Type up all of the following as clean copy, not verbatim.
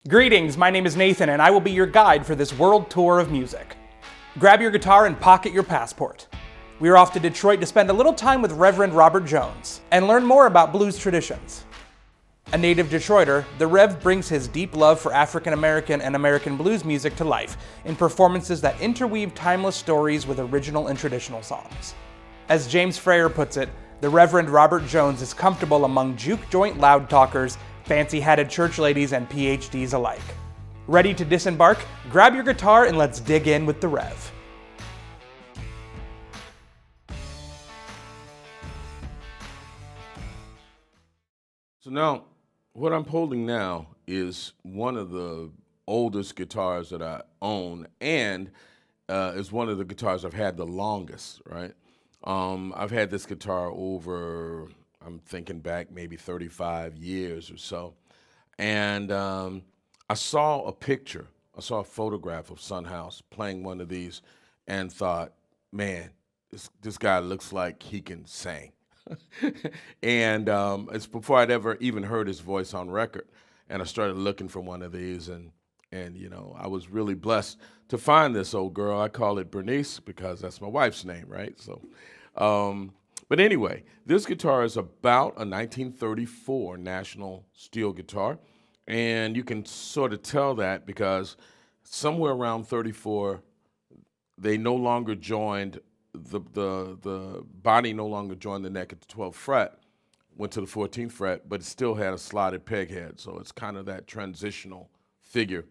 Greetings, my name is Nathan and I will be your guide for this world tour of music. Grab your guitar and pocket your passport. We are off to Detroit to spend a little time with Reverend Robert Jones and learn more about blues traditions. A native Detroiter, the Rev brings his deep love for African American and American blues music to life in performances that interweave timeless stories with original and traditional songs. As James Fraher puts it, the Reverend Robert Jones is comfortable among juke joint loud talkers, fancy-hatted church ladies, and PhDs alike. Ready to disembark? Grab your guitar and let's dig in with the Rev. So now, what I'm holding now is one of the oldest guitars that I own, and is one of the guitars I've had the longest, right? I've had this guitar over, I'm thinking back, maybe 35 years or so. And I saw a photograph of Son House playing one of these and thought, man, this guy looks like he can sing. And it's before I'd ever even heard his voice on record. And I started looking for one of these, and you know, I was really blessed to find this old girl. I call it Bernice because that's my wife's name, right? So, but anyway, this guitar is about a 1934 National steel guitar, and you can sort of tell that because somewhere around 34, they no longer joined the body no longer joined the neck at the 12th fret, went to the 14th fret, but it still had a slotted peg head, so it's kind of that transitional figure.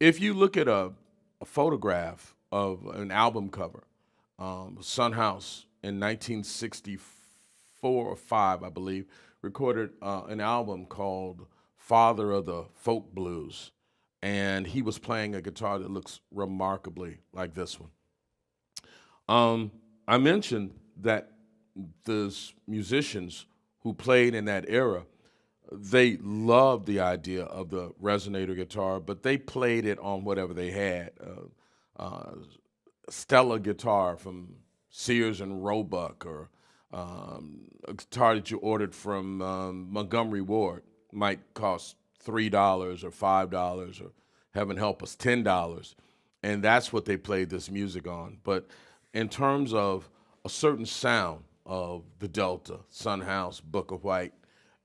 If you look at a photograph of an album cover, Son House in 1964 or 5, I believe, recorded an album called Father of the Folk Blues, and he was playing a guitar that looks remarkably like this one. I mentioned that those musicians who played in that era, they loved the idea of the resonator guitar, but they played it on whatever they had. Stella guitar from Sears and Roebuck, or a guitar that you ordered from Montgomery Ward might cost $3 or $5 or, heaven help us, $10. And that's what they played this music on. But in terms of a certain sound of the Delta, Son House, Booker White,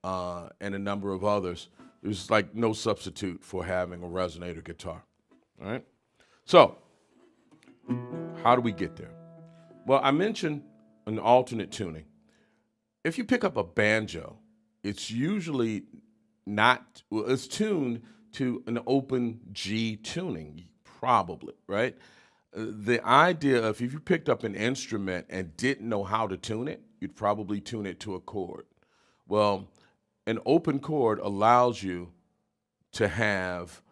and a number of others, there's like no substitute for having a resonator guitar, all right? So, how do we get there? Well, I mentioned an alternate tuning. If you pick up a banjo, it's usually not, well, it's tuned to an open G tuning, probably, right? The idea of if you picked up an instrument and didn't know how to tune it, you'd probably tune it to a chord. Well, an open chord allows you to have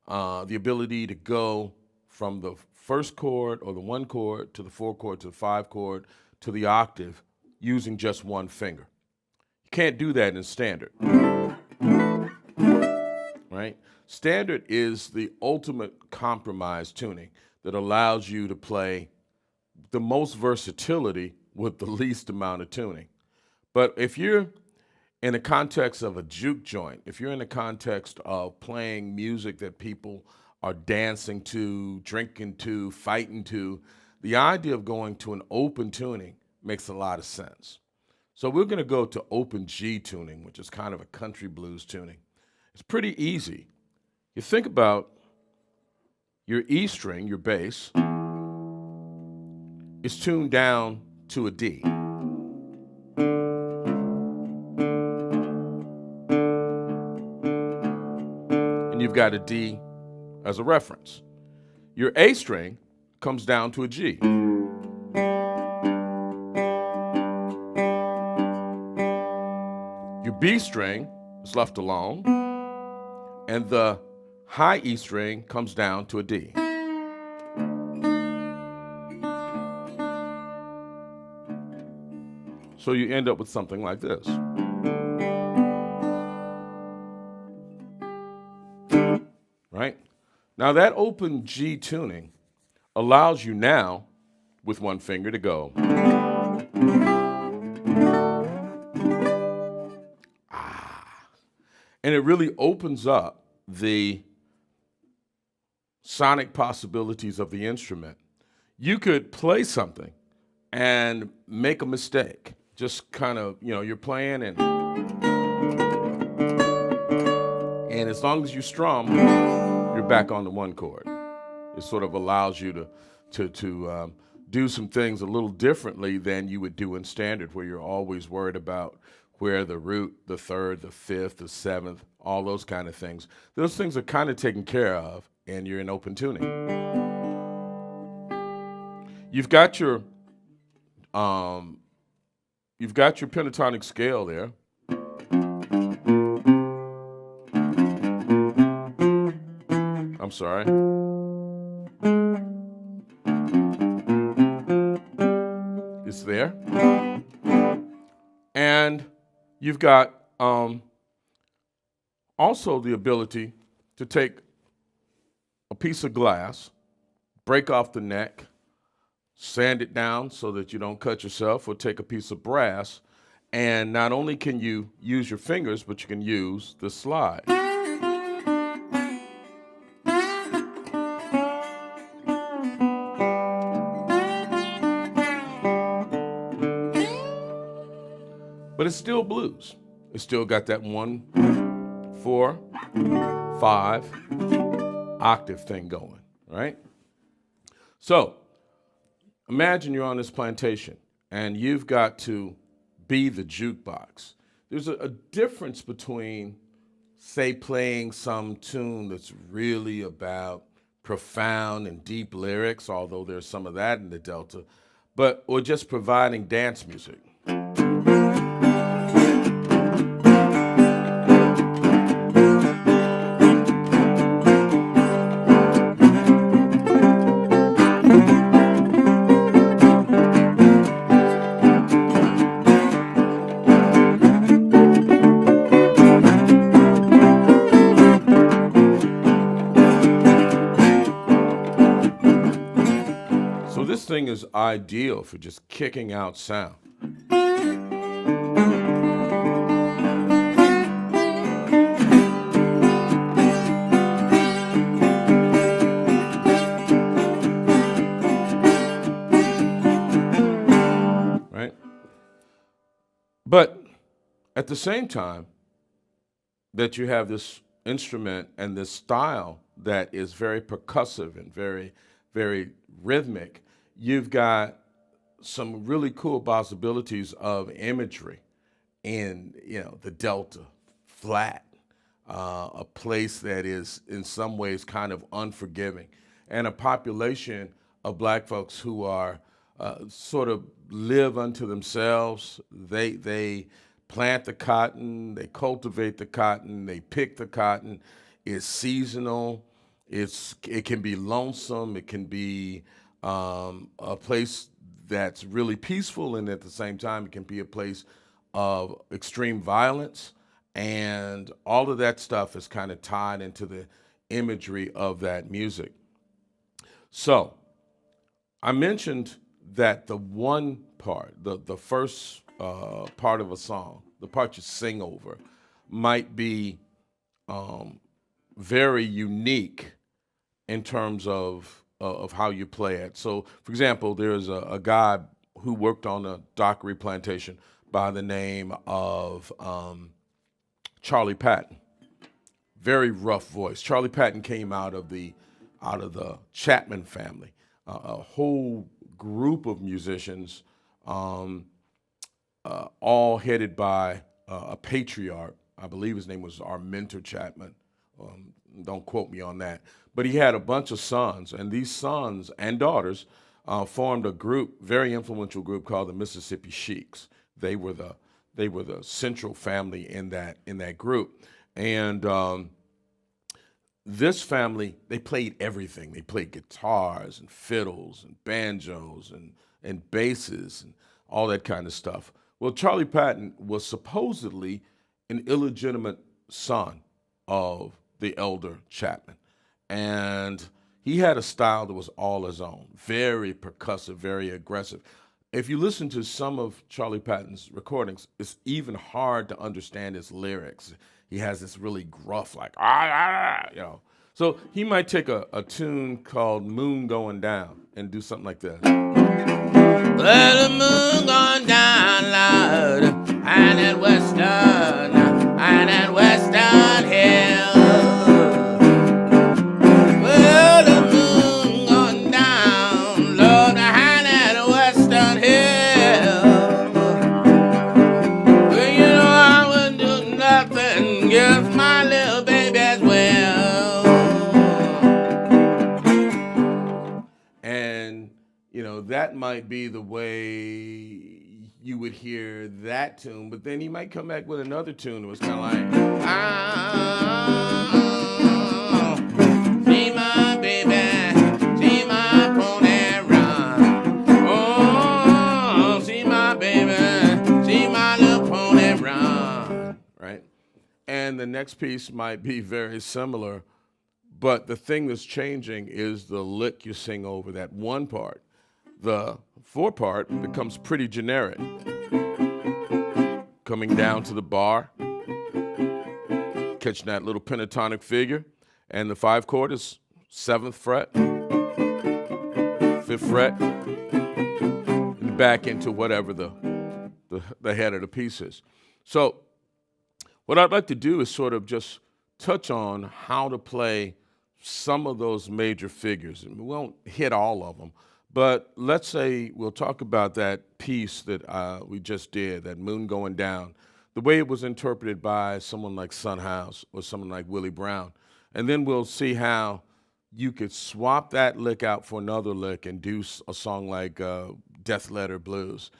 the ability to go from the first chord or the 1 chord to the 4 chord to the 5 chord to the octave using just one finger. You can't do that in standard, right? Standard is the ultimate compromise tuning that allows you to play the most versatility with the least amount of tuning. But if you're in the context of a juke joint, if you're in the context of playing music that people are dancing to, drinking to, fighting to, the idea of going to an open tuning makes a lot of sense. So we're going to go to open G tuning, which is kind of a country blues tuning. It's pretty easy. You think about your E string, your bass, is tuned down to a D. And you've got a D as a reference. Your A string comes down to a G. Your B string is left alone, and the high E string comes down to a D. So you end up with something like this. Right? Now that open G tuning allows you now, with one finger, to go. And it really opens up the sonic possibilities of the instrument, you could play something and make a mistake. Just kind of, you're playing and as long as you strum, you're back on the one chord. It sort of allows you to do some things a little differently than you would do in standard, where you're always worried about where the root, the third, the fifth, the seventh, all those kind of things. Those things are kind of taken care of, and you're in open tuning. You've got your pentatonic scale there. I'm sorry. It's there. And you've got also the ability to take a piece of glass, break off the neck, sand it down so that you don't cut yourself, or take a piece of brass, and not only can you use your fingers, but you can use the slide. But it's still blues. It's still got that 1, 4, 5 octave thing going, right? So imagine you're on this plantation and you've got to be the jukebox. There's a difference between, say, playing some tune that's really about profound and deep lyrics, although there's some of that in the Delta, or just providing dance music. This thing is ideal for just kicking out sound. Right? But at the same time that you have this instrument and this style that is very percussive and very, very rhythmic, you've got some really cool possibilities of imagery in, the Delta, flat, a place that is in some ways kind of unforgiving, and a population of black folks who are sort of live unto themselves. They plant the cotton, they cultivate the cotton, they pick the cotton. It's seasonal. It can be lonesome. It can be a place that's really peaceful, and at the same time, it can be a place of extreme violence, and all of that stuff is kind of tied into the imagery of that music. So I mentioned that the one part, the first part of a song, the part you sing over, might be very unique in terms of how you play it. So, for example, there's a guy who worked on a dockery plantation by the name of Charlie Patton. Very rough voice. Charlie Patton came out of the Chapman family, a whole group of musicians, all headed by a patriarch. I believe his name was Armintor Chapman. Don't quote me on that. But he had a bunch of sons, and these sons and daughters formed a group, very influential group called the Mississippi Sheiks. They were the central family in that group, and this family, they played everything. They played guitars and fiddles and banjos and basses and all that kind of stuff. Well, Charlie Patton was supposedly an illegitimate son of the elder Chapman. And he had a style that was all his own, very percussive, very aggressive. If you listen to some of Charlie Patton's recordings, it's even hard to understand his lyrics. He has this really gruff, like, So he might take a tune called Moon Going Down and do something like this. Well, the moon going down, Lord, and that western hill. Well, the moon going down, Lord, behind that western hill. Well, you know I would do nothing against my little baby as well. And, you know, that might be the way you would hear that tune, but then he might come back with another tune that was kind of like, see my baby, see my pony run. Oh, see my baby, see my little pony run. right? And the next piece might be very similar, but the thing that's changing is the lick you sing over that one part. The four part becomes pretty generic. Coming down to the bar, catching that little pentatonic figure, and the 5 chord is 7th fret, 5th fret, and back into whatever the head of the piece is. So what I'd like to do is sort of just touch on how to play some of those major figures. And we won't hit all of them, but let's say we'll talk about that piece that we just did, that Moon Going Down, the way it was interpreted by someone like Son House or someone like Willie Brown. And then we'll see how you could swap that lick out for another lick and do a song like Death Letter Blues,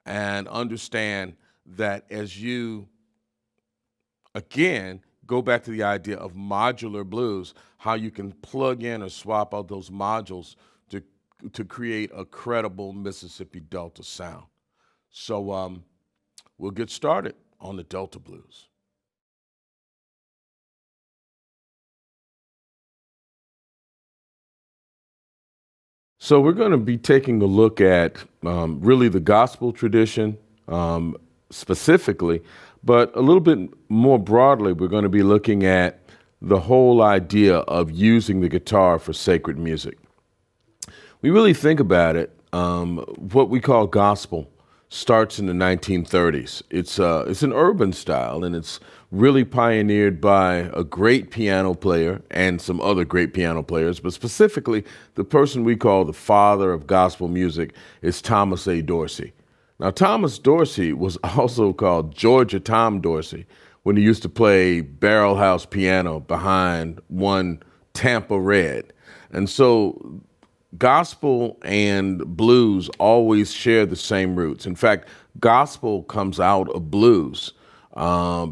and understand that as you, again, go back to the idea of modular blues, how you can plug in or swap out those modules to create a credible Mississippi Delta sound. So we'll get started on the Delta Blues. So we're going to be taking a look at really the gospel tradition specifically, but a little bit more broadly, we're going to be looking at the whole idea of using the guitar for sacred music. We really think about it, what we call gospel starts in the 1930s. It's an urban style, and it's really pioneered by a great piano player and some other great piano players, but specifically the person we call the father of gospel music is Thomas A. Dorsey. Now, Thomas Dorsey was also called Georgia Tom Dorsey when he used to play barrel house piano behind one Tampa Red. And so gospel and blues always share the same roots. In fact, gospel comes out of blues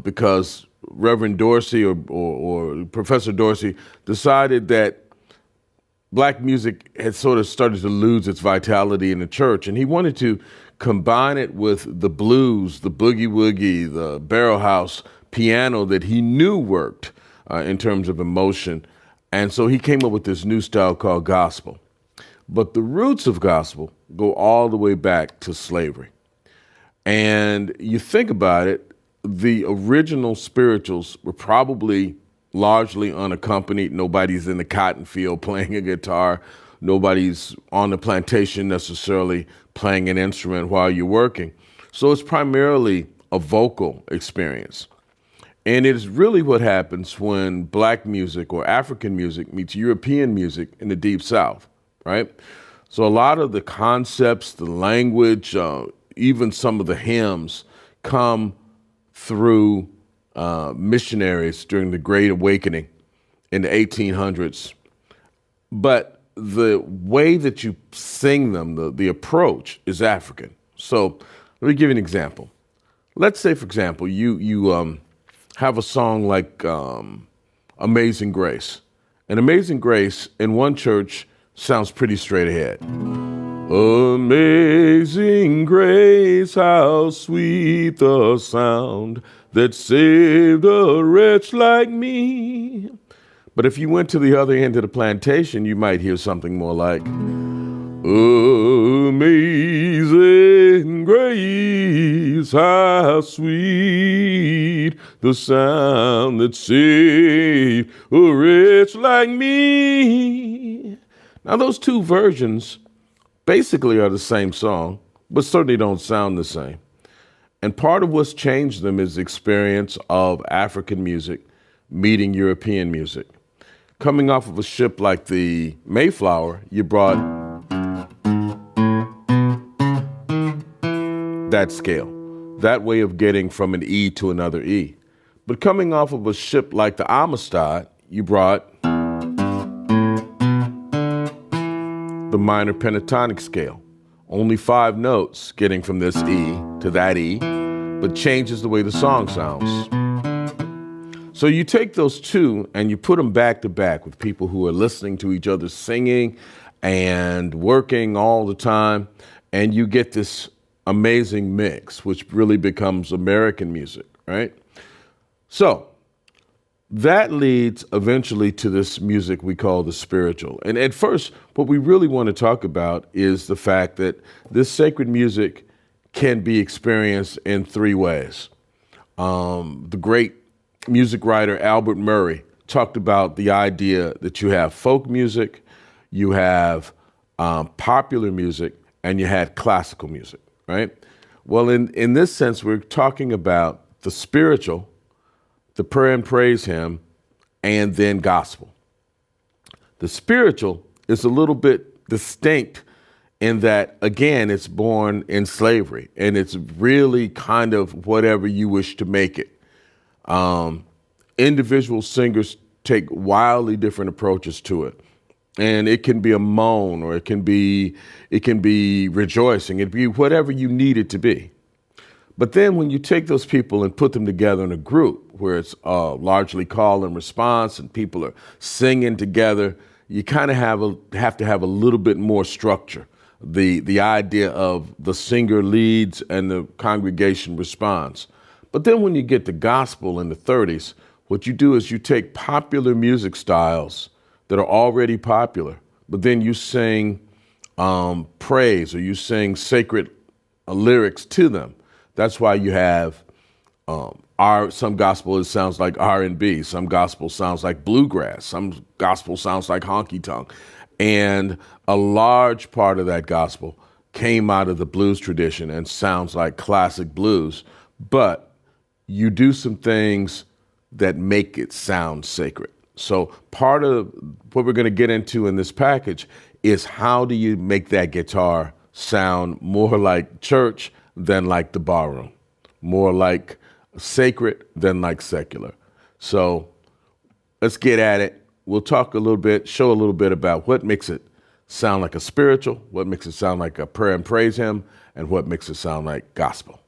because Reverend Dorsey or Professor Dorsey decided that black music had sort of started to lose its vitality in the church, and he wanted to combine it with the blues, the boogie woogie, the barrel house piano that he knew worked in terms of emotion. And so he came up with this new style called gospel. But the roots of gospel go all the way back to slavery. And you think about it, the original spirituals were probably largely unaccompanied. Nobody's in the cotton field playing a guitar. Nobody's on the plantation necessarily playing an instrument while you're working. So it's primarily a vocal experience. And it is really what happens when black music or African music meets European music in the Deep South, right? So a lot of the concepts, the language, even some of the hymns come through missionaries during the Great Awakening in the 1800s. But the way that you sing them, the approach is African. So let me give you an example. Let's say, for example, you have a song like Amazing Grace. And Amazing Grace in one church sounds pretty straight ahead. Amazing grace, how sweet the sound that saved a wretch like me. But if you went to the other end of the plantation, you might hear something more like, Amazing grace, how sweet the sound that saved a wretch like me. Now, those two versions basically are the same song, but certainly don't sound the same. And part of what's changed them is the experience of African music meeting European music. Coming off of a ship like the Mayflower, you brought that scale, that way of getting from an E to another E. But coming off of a ship like the Amistad, you brought the minor pentatonic scale. Only 5 notes getting from this E to that E, but changes the way the song sounds. So you take those two and you put them back to back with people who are listening to each other singing and working all the time, and you get this amazing mix, which really becomes American music, right? So that leads eventually to this music we call the spiritual. And at first, what we really want to talk about is the fact that this sacred music can be experienced in 3 ways. The great music writer Albert Murray talked about the idea that you have folk music, you have popular music, and you had classical music, right? Well, in this sense, we're talking about the spiritual, the prayer and praise hymn, and then gospel. The spiritual is a little bit distinct in that, again, it's born in slavery, and it's really kind of whatever you wish to make it. Individual singers take wildly different approaches to it. And it can be a moan, or it can be rejoicing. It'd be whatever you need it to be. But then when you take those people and put them together in a group where it's largely call and response and people are singing together, you kind of have to have a little bit more structure. The idea of the singer leads and the congregation responds. But then when you get to gospel in the 30s, what you do is you take popular music styles that are already popular, but then you sing praise, or you sing sacred lyrics to them. That's why you have some gospel, it sounds like R&B, some gospel sounds like bluegrass, some gospel sounds like honky tonk. And a large part of that gospel came out of the blues tradition and sounds like classic blues, but you do some things that make it sound sacred. So part of what we're going to get into in this package is how do you make that guitar sound more like church than like the barroom, more like sacred than like secular. So let's get at it. We'll talk a little bit, show a little bit about what makes it sound like a spiritual, what makes it sound like a prayer and praise hymn, and what makes it sound like gospel.